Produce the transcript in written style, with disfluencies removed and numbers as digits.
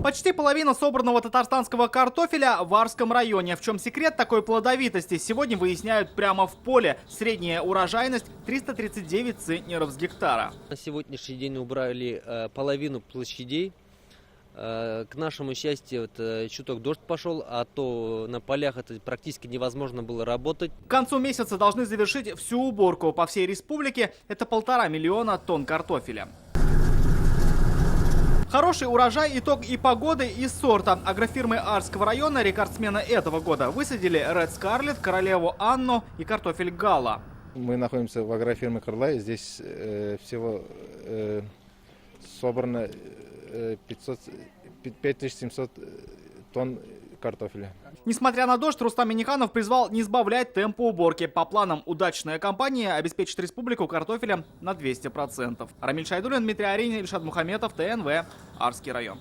Почти половина собранного татарстанского картофеля в Арском районе. В чем секрет такой плодовитости, сегодня выясняют прямо в поле. Средняя урожайность 339 центнеров с гектара. На сегодняшний день убрали половину площадей. К нашему счастью, чуток дождь пошел, а то на полях это практически невозможно было работать. К концу месяца должны завершить всю уборку. По всей республике это 1,5 миллиона тонн картофеля. Хороший урожай, итог и погоды, и сорта. Агрофирмы Арского района, рекордсмены этого года, высадили Red Scarlet, Королеву Анну и картофель Гала. Мы находимся в агрофирме Крылай. Здесь всего собрано 5700 тонн картофеля. Несмотря на дождь, Рустам Минниханов призвал не сбавлять темпа уборки. По планам, удачная кампания обеспечит республику картофелем на 200%. Рамиль Шайдуллин, Дмитрий Аринин, Ильшат Мухаметов, ТНВ, Арский район.